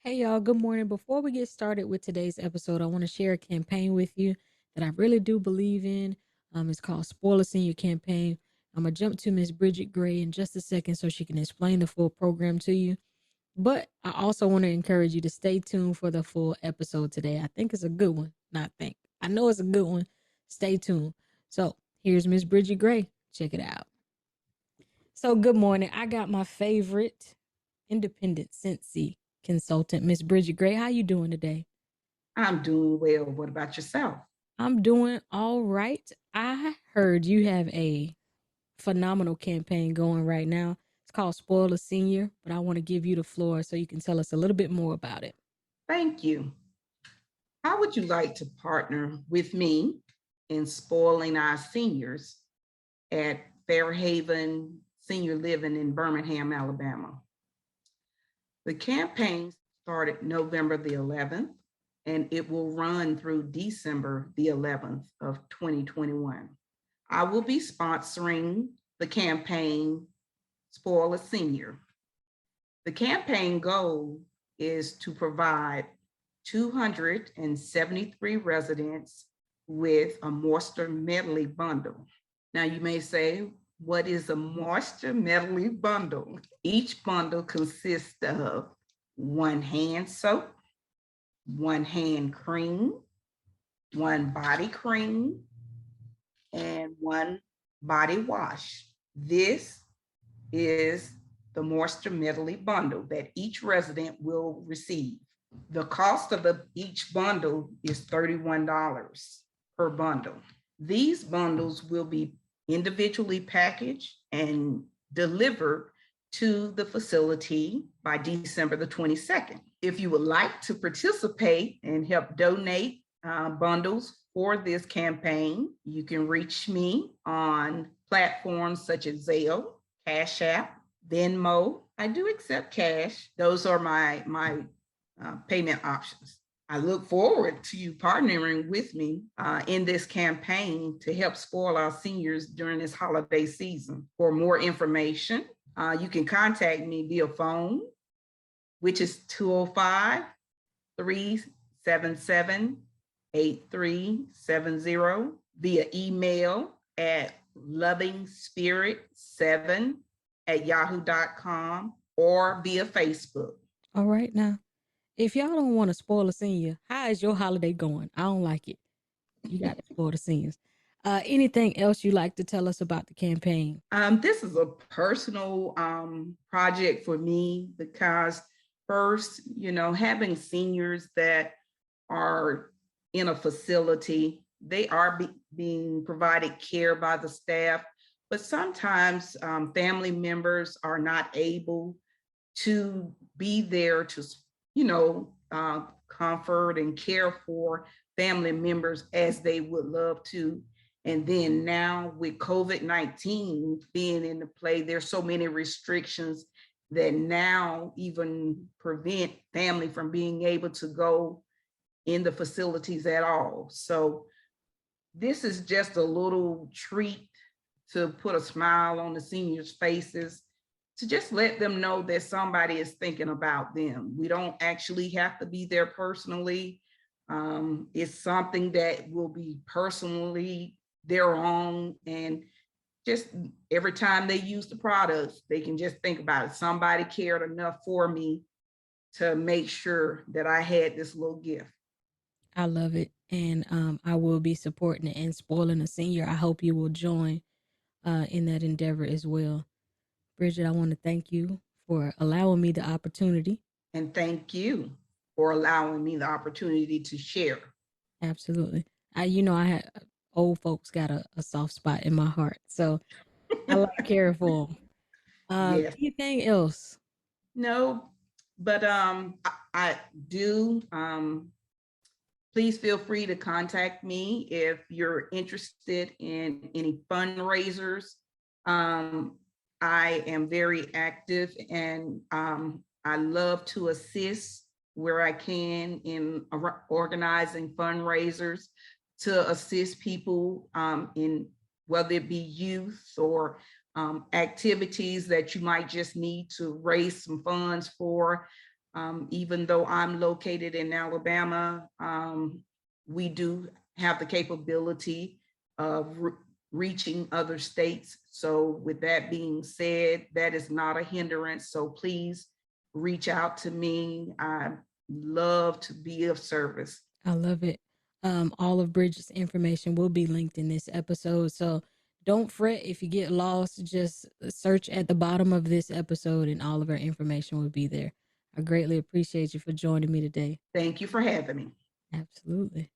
Hey y'all, good morning. Before we get started with today's episode, I want to share a campaign with you that I really do believe in. It's called Spoiler Senior Campaign. I'm gonna jump to Miss Bridgette Gray in just a second so she can explain the full program to you. But I also want to encourage you to stay tuned for the full episode today. I think it's a good one. Not think. I know it's a good one. Stay tuned. So here's Miss Bridgette Gray. Check it out. So good morning. I got my favorite independent Scentsy consultant, Miss Bridgette Gray. How you doing today? I'm doing well. What about yourself? I'm doing all right. I heard you have a phenomenal campaign going right now. It's called Spoil a Senior, but I want to give you the floor so you can tell us a little bit more about it. Thank you. How would you like to partner with me in spoiling our seniors at Fairhaven Senior Living in Birmingham, Alabama? The campaign started November the 11th and it will run through December the 11th of 2021. I will be sponsoring the campaign Spoil a Senior. The campaign goal is to provide 273 residents with a moisture medley bundle. Now you may say, what is a moisture medley bundle? Each bundle consists of one hand soap, one hand cream, one body cream, and one body wash. This is the moisture medley bundle that each resident will receive. The cost of each bundle is $31 per bundle. These bundles will be individually packaged and delivered to the facility by December the 22nd. If you would like to participate and help donate bundles for this campaign, you can reach me on platforms such as Zelle, Cash App, Venmo. I do accept cash. Those are my payment options. I look forward to you partnering with me in this campaign to help spoil our seniors during this holiday season. For more information, you can contact me via phone, which is 205-377-8370, via email at lovingspirit7@yahoo.com, or via Facebook. All right, now, if y'all don't want to spoil a senior, how is your holiday going? I don't like it. You got to spoil the seniors. Anything else you like to tell us about the campaign? This is a personal project for me because first, having seniors that are in a facility, they are being provided care by the staff, but sometimes family members are not able to be there to, comfort and care for family members as they would love to. And then now with COVID-19 being in the play, there's so many restrictions that now even prevent family from being able to go in the facilities at all. So this is just a little treat to put a smile on the seniors' faces, to just let them know that somebody is thinking about them. We don't actually have to be there personally. It's something that will be personally their own, and just every time they use the products, they can just think about it. Somebody cared enough for me to make sure that I had this little gift. I love it. And I will be supporting it and spoiling a senior. I hope you will join in that endeavor as well. Bridgette, I want to thank you for allowing me the opportunity. And thank you for allowing me the opportunity to share. Absolutely. I had old folks got a soft spot in my heart. So I love caring for them. Yes. Anything else? No, but I do. Please feel free to contact me if you're interested in any fundraisers. I am very active, and I love to assist where I can in organizing fundraisers to assist people in, whether it be youth or activities that you might just need to raise some funds for. Even though I'm located in Alabama, we do have the capability of reaching other states. So, with that being said, that is not a hindrance. So, please reach out to me. I love to be of service. I love it. All of Bridget's information will be linked in this episode. So don't fret if you get lost. Just search at the bottom of this episode and all of our information will be there. I greatly appreciate you for joining me today. Thank you for having me. Absolutely.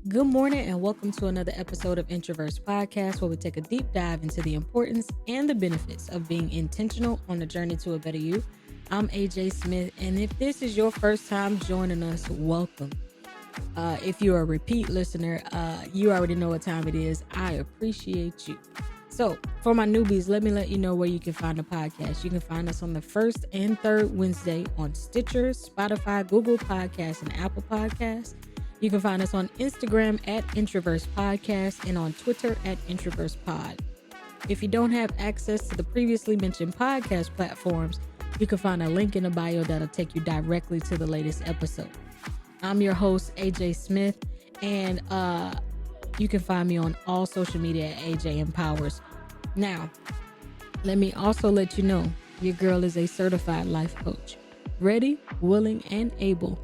Good morning and welcome to another episode of Introverse Podcast, where we take a deep dive into the importance and the benefits of being intentional on the journey to a better you. I'm AJ Smith, and if this is your first time joining us, welcome. If you're a repeat listener, you already know what time it is. I appreciate you. So for my newbies, let me let you know where you can find the podcast. You can find us on the first and third Wednesday on Stitcher, Spotify, Google Podcasts, and Apple Podcasts. You can find us on Instagram at Introverse Podcast and on Twitter at Introverse Pod. If you don't have access to the previously mentioned podcast platforms, you can find a link in the bio that'll take you directly to the latest episode. I'm your host, AJ Smith, and you can find me on all social media at AJ Empowers. Now, let me also let you know your girl is a certified life coach, ready, willing, and able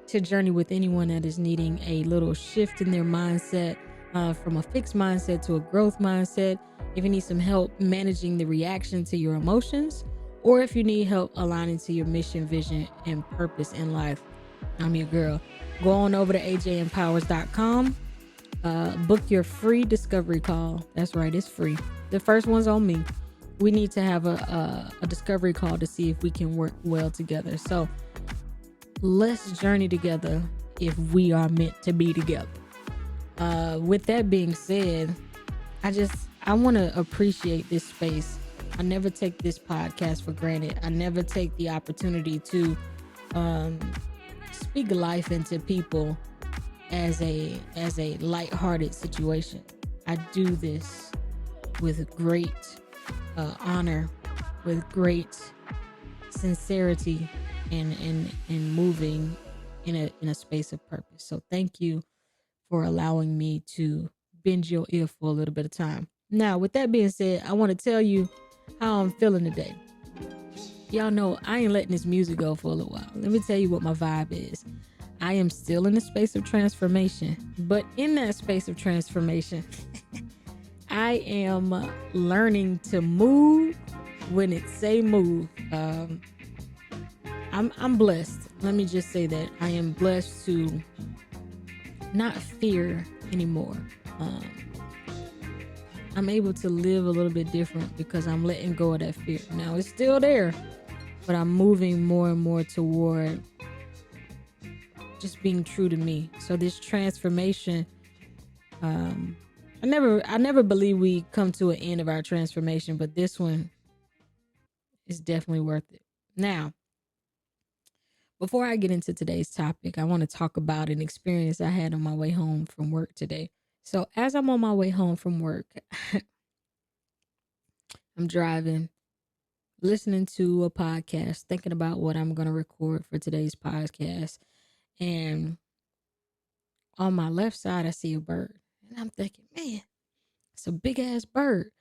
to journey with anyone that is needing a little shift in their mindset, from a fixed mindset to a growth mindset. If you need some help managing the reaction to your emotions, or if you need help aligning to your mission, vision, and purpose in life, I'm your girl. Go on over to ajempowers.com. Book your free discovery call. That's right, it's free. The first one's on me. We need to have a discovery call to see if we can work well together. So let's journey together if we are meant to be together. With that being said, I want to appreciate this space. I never take this podcast for granted. I never take the opportunity to speak life into people as a lighthearted situation. I do this with great honor, with great sincerity, and moving in a space of purpose. So thank you for allowing me to bend your ear for a little bit of time. Now, with that being said, I want to tell you how I'm feeling today. Y'all know I ain't letting this music go for a little while. Let me tell you what my vibe is. I am still in the space of transformation, but in that space of transformation, I am learning to move when it say move. I'm blessed. Let me just say that I am blessed to not fear anymore. I'm able to live a little bit different because I'm letting go of that fear. Now it's still there, but I'm moving more and more toward just being true to me. So this transformation, I never believe we come to an end of our transformation, but this one is definitely worth it. Now, before I get into today's topic, I want to talk about an experience I had on my way home from work today. So as I'm on my way home from work, I'm driving, listening to a podcast, thinking about what I'm going to record for today's podcast. And on my left side, I see a bird. And I'm thinking, man, it's a big ass bird.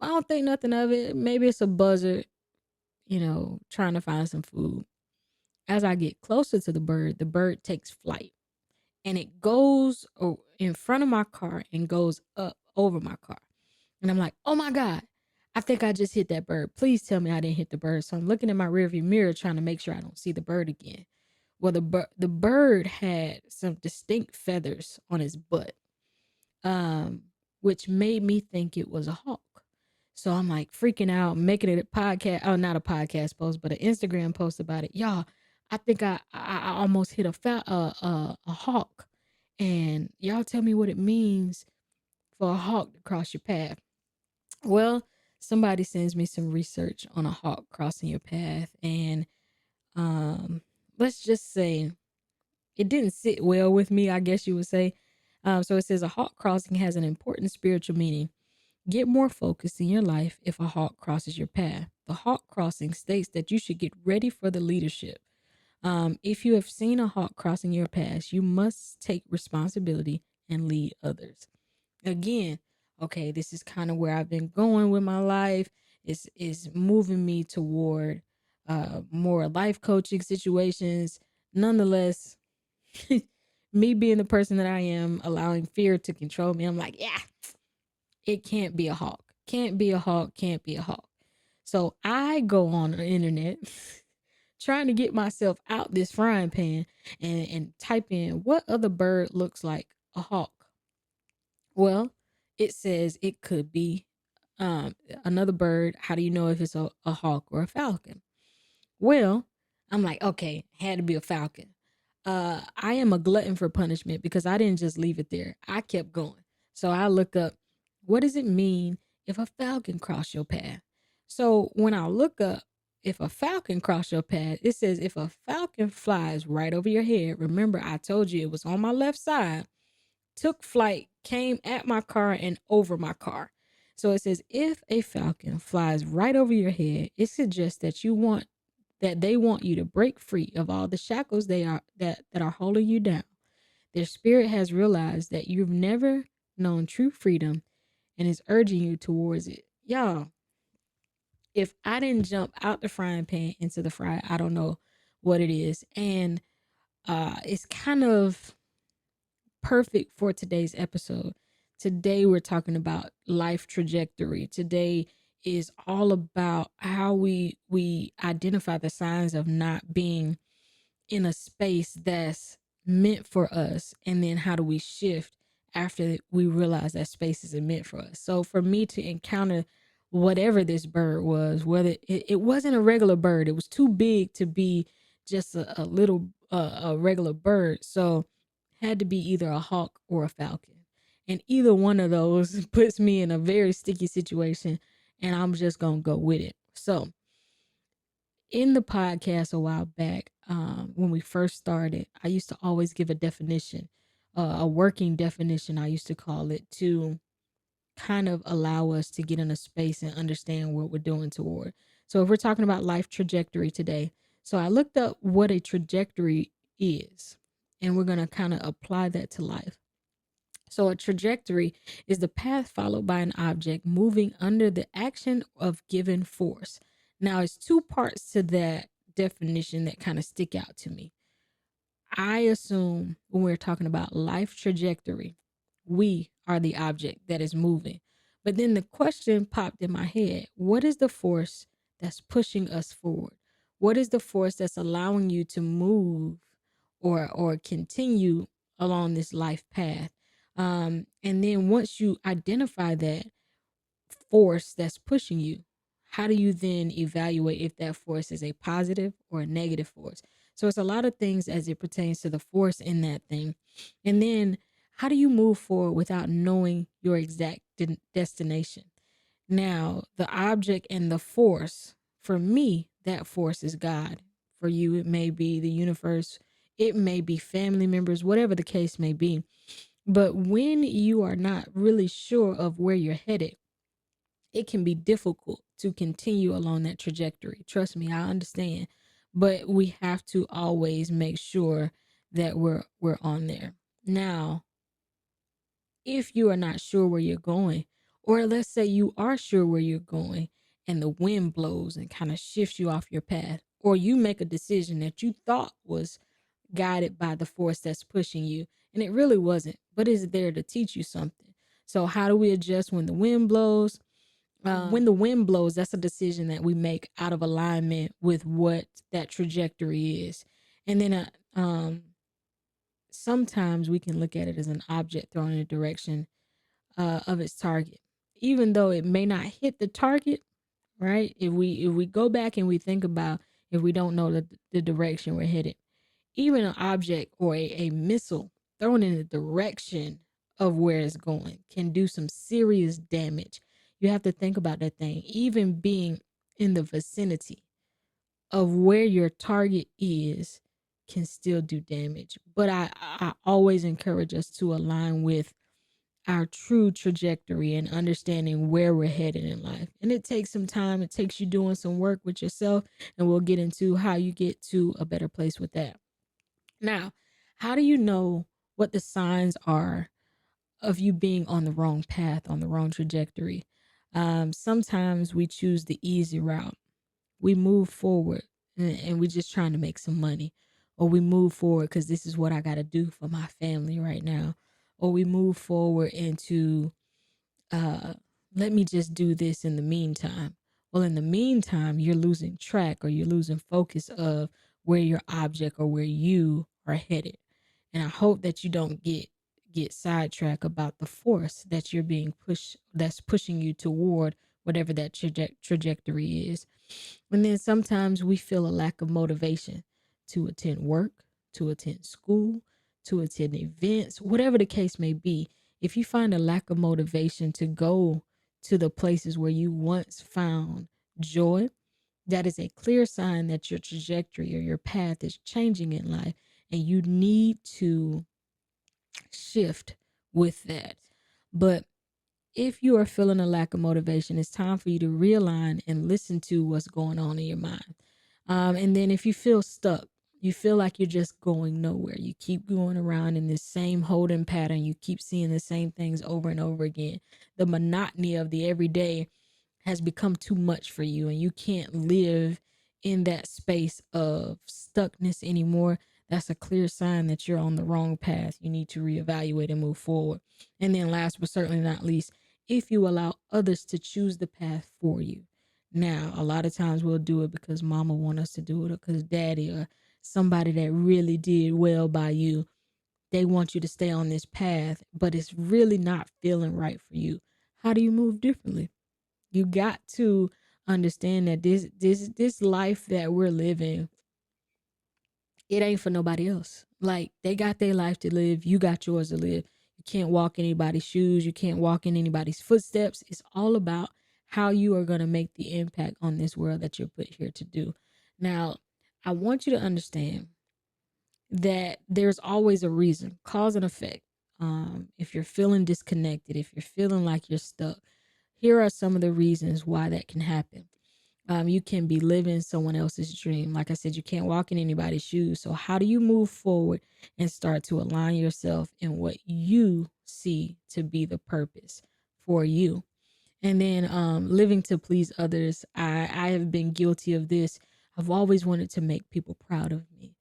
I don't think nothing of it. Maybe it's a buzzard, trying to find some food. As I get closer to the bird takes flight. And it goes in front of my car and goes up over my car. And I'm like, oh my God, I think I just hit that bird. Please tell me I didn't hit the bird. So I'm looking in my rearview mirror trying to make sure I don't see the bird again. Well, the bird had some distinct feathers on his butt, which made me think it was a hawk. So I'm like freaking out, making it a podcast. Oh, not a podcast post, but an Instagram post about it. Y'all, I think I almost hit a hawk. And y'all tell me what it means for a hawk to cross your path. Well, somebody sends me some research on a hawk crossing your path. And let's just say it didn't sit well with me, I guess you would say. So it says a hawk crossing has an important spiritual meaning. Get more focused in your life if a hawk crosses your path. The hawk crossing states that you should get ready for the leadership. If you have seen a hawk crossing your path, you must take responsibility and lead others. Again, okay, this is kind of where I've been going with my life. Is moving me toward more life coaching situations. Nonetheless, me being the person that I am, allowing fear to control me, I'm like, yeah, it can't be a hawk. Can't be a hawk. Can't be a hawk. So I go on the internet trying to get myself out this frying pan and type in what other bird looks like a hawk. Well, it says it could be another bird. How do you know if it's a hawk or a falcon? Well, I'm like, okay, had to be a falcon. I am a glutton for punishment because I didn't just leave it there. I kept going. So I look up, what does it mean if a falcon cross your path? So when I look up, if a falcon cross your path, it says if a falcon flies right over your head, remember I told you it was on my left side, took flight, came at my car and over my car. So it says if a falcon flies right over your head, it suggests that they want you to break free of all the shackles that are holding you down. Their spirit has realized that you've never known true freedom and is urging you towards it. Y'all, if I didn't jump out the frying pan into the fry, I don't know what it is. And it's kind of perfect for today's episode. Today we're talking about life trajectory. Today is all about how we identify the signs of not being in a space that's meant for us, and then how do we shift after we realize that space isn't meant for us. So for me to encounter whatever this bird was, whether it wasn't a regular bird, it was too big to be just a little a regular bird, so had to be either a hawk or a falcon, and either one of those puts me in a very sticky situation, and I'm just gonna go with it. So in the podcast a while back, when we first started, I used to always give a definition, a working definition, I used to call it, to kind of allow us to get in a space and understand what we're doing toward. So, if we're talking about life trajectory today, so I looked up what a trajectory is, and we're going to kind of apply that to life. So, a trajectory is the path followed by an object moving under the action of given force. Now, it's two parts to that definition that kind of stick out to me. I assume when we're talking about life trajectory, we are the object that is moving. But then the question popped in my head, what is the force that's pushing us forward? What is the force that's allowing you to move or continue along this life path? And then once you identify that force that's pushing you, how do you then evaluate if that force is a positive or a negative force? So it's a lot of things as it pertains to the force in that thing. And then how do you move forward without knowing your exact destination? Now, the object and the force, for me, that force is God. For you, it may be the universe, it may be family members, whatever the case may be. But when you are not really sure of where you're headed, it can be difficult to continue along that trajectory. Trust me, I understand. But we have to always make sure that we're on there. Now, if you are not sure where you're going, or let's say you are sure where you're going and the wind blows and kind of shifts you off your path, or you make a decision that you thought was guided by the force that's pushing you and it really wasn't, but is there to teach you something. So how do we adjust when the wind blows? When the wind blows, that's a decision that we make out of alignment with what that trajectory is. And then sometimes we can look at it as an object thrown in a direction of its target, even though it may not hit the target. Right? If we go back and we think about, if we don't know the direction we're headed, even an object or a missile thrown in the direction of where it's going can do some serious damage. You have to think about that thing, even being in the vicinity of where your target is, can still do damage. But I always encourage us to align with our true trajectory and understanding where we're headed in life. And it takes some time. It takes you doing some work with yourself, and we'll get into how you get to a better place with that. Now, how do you know what the signs are of you being on the wrong path, on the wrong trajectory? Sometimes we choose the easy route. We move forward and we're just trying to make some money, or we move forward because this is what I got to do for my family right now, or we move forward into uh let me just do this in the meantime. Well, in the meantime, you're losing track, or you're losing focus of where your object or where you are headed. And I hope that you don't get sidetracked about the force that you're being pushed, that's pushing you toward whatever that trajectory is. And then sometimes we feel a lack of motivation to attend work, to attend school, to attend events, whatever the case may be. If you find a lack of motivation to go to the places where you once found joy, that is a clear sign that your trajectory or your path is changing in life, and you need to shift with that. But if you are feeling a lack of motivation, it's time for you to realign and listen to what's going on in your mind. And then if you feel stuck, you feel like you're just going nowhere, you keep going around in this same holding pattern, you keep seeing the same things over and over again. The monotony of the everyday has become too much for you, and you can't live in that space of stuckness anymore. That's a clear sign that you're on the wrong path. You need to reevaluate and move forward. And then last but certainly not least, if you allow others to choose the path for you. Now, a lot of times we'll do it because mama want us to do it, or because daddy, or somebody that really did well by you, they want you to stay on this path, but it's really not feeling right for you. How do you move differently? You got to understand that this life that we're living, it ain't for nobody else. Like, they got their life to live, you got yours to live. You can't walk in anybody's shoes, you can't walk in anybody's footsteps. It's all about how you are going to make the impact on this world that you're put here to do. Now, I want you to understand that there's always a reason, cause and effect. If you're feeling disconnected, if you're feeling like you're stuck, here are some of the reasons why that can happen. You can be living someone else's dream. Like I said, you can't walk in anybody's shoes. So how do you move forward and start to align yourself in what you see to be the purpose for you? And then living to please others. I have been guilty of this. I've always wanted to make people proud of me.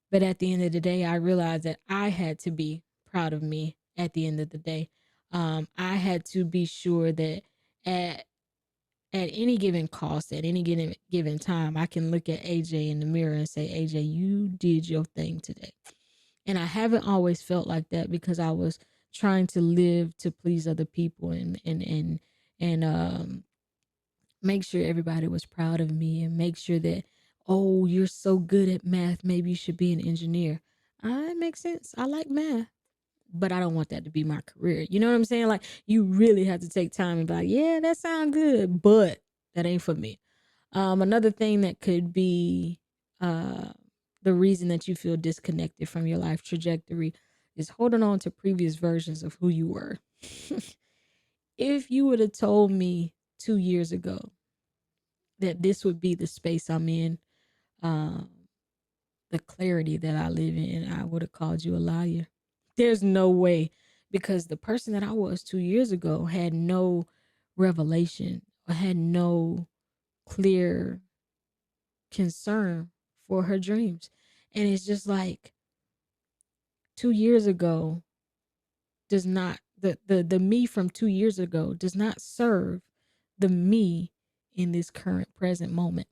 But at the end of the day, I realized that I had to be proud of me at the end of the day. I had to be sure that at at any given cost, at any given time, I can look at AJ in the mirror and say, AJ, you did your thing today. And I haven't always felt like that because I was trying to live to please other people, and make sure everybody was proud of me, and make sure that, oh, you're so good at math, maybe you should be an engineer. It makes sense. I like math, but I don't want that to be my career. You know what I'm saying? Like, you really have to take time and be like, yeah, that sounds good, but that ain't for me. Another thing that could be uh, the reason that you feel disconnected from your life trajectory is holding on to previous versions of who you were. If you would have told me 2 years ago that this would be the space I'm in, um, the clarity that I live in, I would have called you a liar. There's no way, because the person that I was 2 years ago had no revelation, or had no clear concern for her dreams. And it's just like, 2 years ago does not, the me from 2 years ago does not serve the me in this current present moment.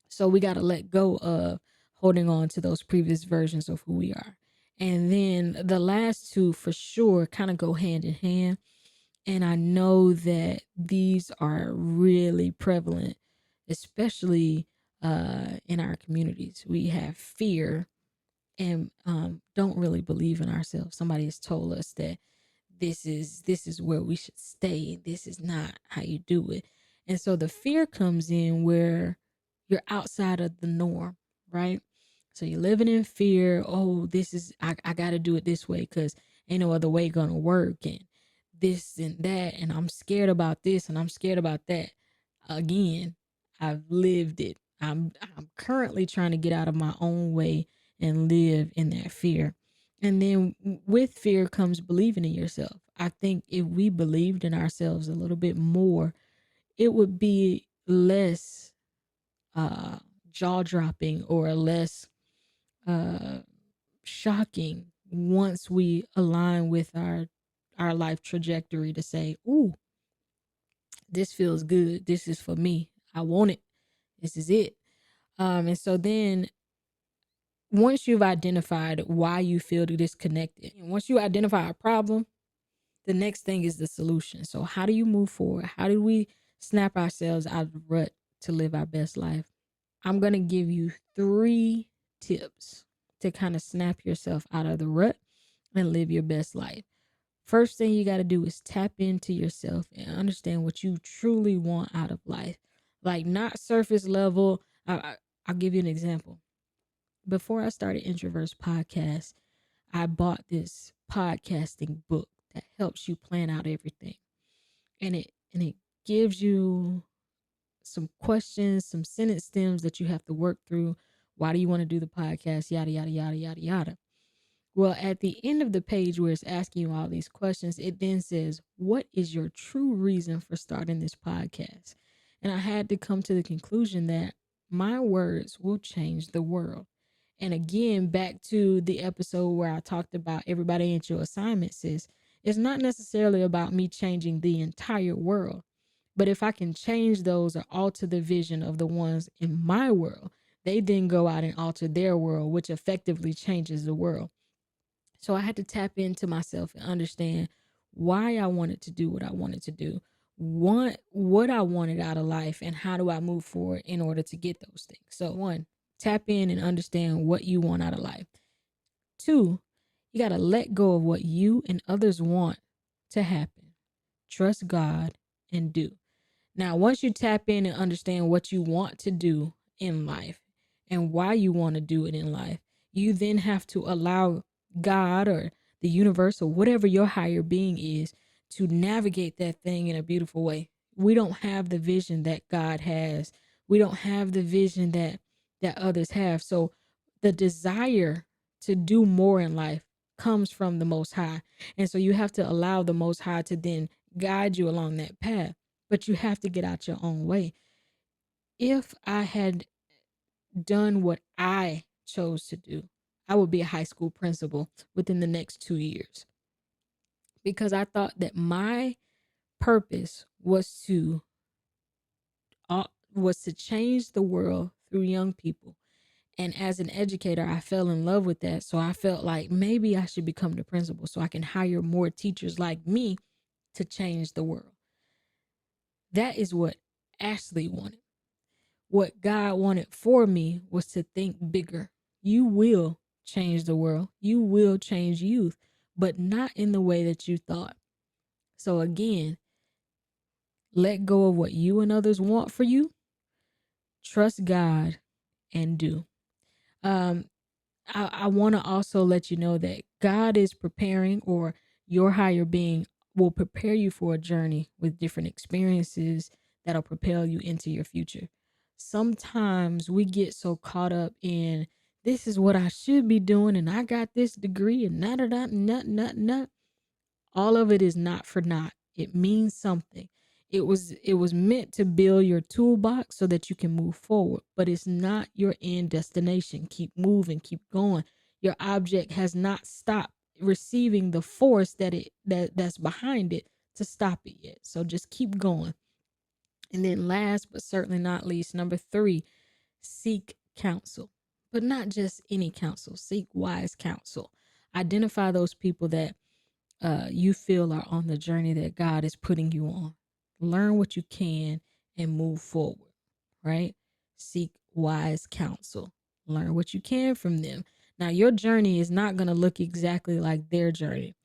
So we got to let go of holding on to those previous versions of who we are. And then the last two for sure kind of go hand in hand. And I know that these are really prevalent, especially in our communities. We have fear and don't really believe in ourselves. Somebody has told us that this is where we should stay. This is not how you do it. And so the fear comes in where you're outside of the norm, right? So you're living in fear. Oh, I got to do it this way because ain't no other way going to work. And this and that. And I'm scared about this and I'm scared about that. Again, I've lived it. I'm currently trying to get out of my own way and live in that fear. And then with fear comes believing in yourself. I think if we believed in ourselves a little bit more, it would be less uh, jaw dropping or less uh, shocking once we align with our life trajectory to say, "Ooh, this feels good. This is for me. I want it. This is it." And so then once you've identified why you feel disconnected, and once you identify a problem, the next thing is the solution. So how do you move forward? How do we snap ourselves out of the rut to live our best life? I'm going to give you 3 tips to kind of snap yourself out of the rut and live your best life. First thing you got to do is tap into yourself and understand what you truly want out of life. Like, not surface level. I'll give you an example. Before I started Introverse Podcast, I bought this podcasting book that helps you plan out everything. And it gives you some questions, some sentence stems that you have to work through. Why do you want to do the podcast? Yada, yada, yada, yada, yada. Well, at the end of the page where it's asking you all these questions, it then says, what is your true reason for starting this podcast? And I had to come to the conclusion that my words will change the world. And again, back to the episode where I talked about everybody ain't your assignment, sis. It's not necessarily about me changing the entire world. But if I can change those or alter the vision of the ones in my world, they then go out and alter their world, which effectively changes the world. So I had to tap into myself and understand why I wanted to do what I wanted to do, what I wanted out of life, and how do I move forward in order to get those things. So 1, tap in and understand what you want out of life. 2, you got to let go of what you and others want to happen. Trust God and do. Now, once you tap in and understand what you want to do in life and why you want to do it in life, you then have to allow God or the universe or whatever your higher being is to navigate that thing in a beautiful way. We don't have the vision that God has. We don't have the vision that others have. So the desire to do more in life comes from the Most High. And so you have to allow the Most High to then guide you along that path, but you have to get out your own way. If I had done what I chose to do, I would be a high school principal within the next 2 years, because I thought that my purpose was to change the world through young people. And as an educator, I fell in love with that. So I felt like maybe I should become the principal so I can hire more teachers like me to change the world. That is what Ashley wanted. What God wanted for me was to think bigger. You will change the world. You will change youth, but not in the way that you thought. So again, let go of what you and others want for you. Trust God and do. Um, I want to also let you know that God is preparing, or your higher being will prepare you for a journey with different experiences that'll propel you into your future. Sometimes we get so caught up in, this is what I should be doing, and I got this degree, and not. All of it is not for naught. It means something. It was meant to build your toolbox so that you can move forward, but it's not your end destination. Keep moving, keep going. Your object has not stopped receiving the force that's behind it to stop it yet. So just keep going. And then last but certainly not least, number 3, seek counsel. But not just any counsel. Seek wise counsel. Identify those people that you feel are on the journey that God is putting you on. Learn what you can and move forward, right? Seek wise counsel. Learn what you can from them. Now, your journey is not going to look exactly like their journey,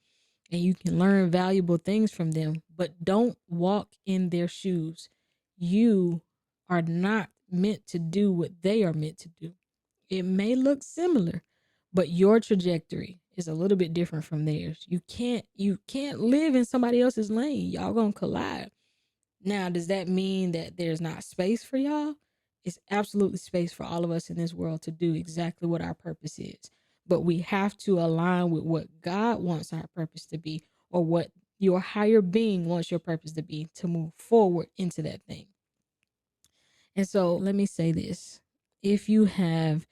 and you can learn valuable things from them, but don't walk in their shoes. You are not meant to do what they are meant to do. It may look similar, but your trajectory is a little bit different from theirs. You can't live in somebody else's lane. Y'all gonna collide. Now, does that mean that there's not space for y'all? It's absolutely space for all of us in this world to do exactly what our purpose is. But we have to align with what God wants our purpose to be, or what your higher being wants your purpose to be, to move forward into that thing. And so let me say this. If you have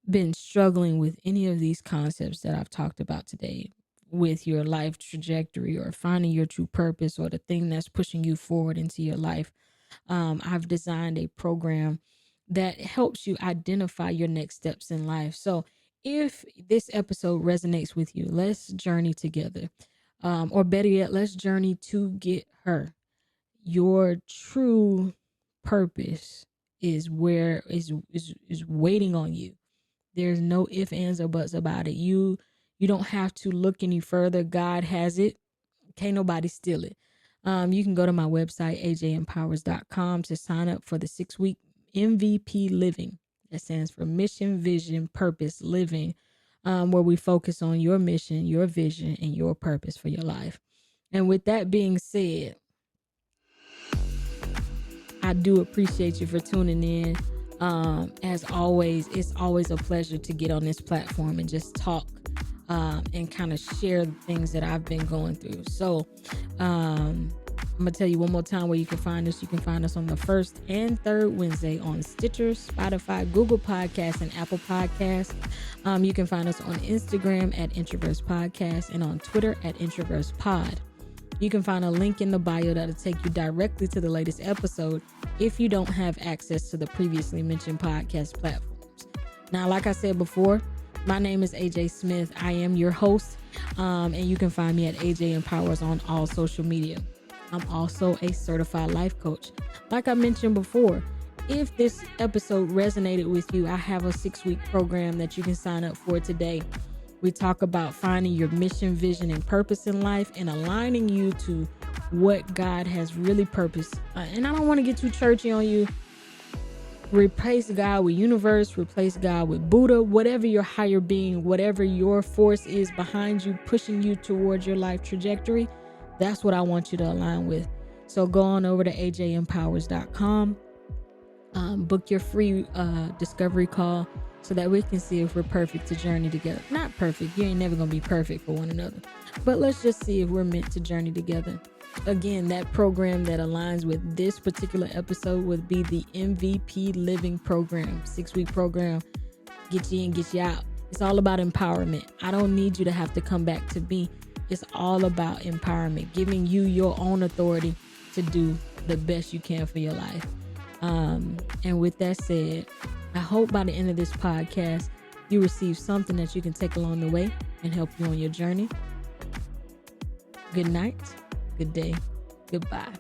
been struggling with any of these concepts that I've talked about today, with your life trajectory or finding your true purpose or the thing that's pushing you forward into your life, I've designed a program that helps you identify your next steps in life. So if this episode resonates with you, let's journey together. Or better yet, let's journey to get her. Your true purpose is where is waiting on you. There's no ifs, ands, or buts about it. You don't have to look any further. God has it. Can't nobody steal it. You can go to my website, ajempowers.com, to sign up for the 6-week MVP Living. That stands for Mission, Vision, Purpose, Living, where we focus on your mission, your vision, and your purpose for your life. And with that being said, I do appreciate you for tuning in. As always, it's always a pleasure to get on this platform and just talk and kind of share the things that I've been going through. So I'm going to tell you one more time where you can find us. You can find us on the first and third Wednesday on Stitcher, Spotify, Google Podcasts, and Apple Podcasts. You can find us on Instagram at Introverse Podcast and on Twitter at Introverse Pod. You can find a link in the bio that'll take you directly to the latest episode if you don't have access to the previously mentioned podcast platforms. Now, like I said before, my name is AJ Smith. I am your host, and you can find me at AJ Empowers on all social media. I'm also a certified life coach. Like I mentioned before, if this episode resonated with you, I have a 6-week program that you can sign up for today. We talk about finding your mission, vision, and purpose in life and aligning you to what God has really purposed. And I don't want to get too churchy on you. Replace God with universe, replace God with Buddha, whatever your higher being, whatever your force is behind you, pushing you towards your life trajectory. That's what I want you to align with. So go on over to ajempowers.com. Book your free discovery call so that we can see if we're perfect to journey together. Not perfect. You ain't never going to be perfect for one another. But let's just see if we're meant to journey together. Again, that program that aligns with this particular episode would be the MVP Living Program, 6-week program. Get you in, get you out. It's all about empowerment. I don't need you to have to come back to me. It's all about empowerment, giving you your own authority to do the best you can for your life. And with that said, I hope by the end of this podcast, you receive something that you can take along the way and help you on your journey. Good night, good day, goodbye.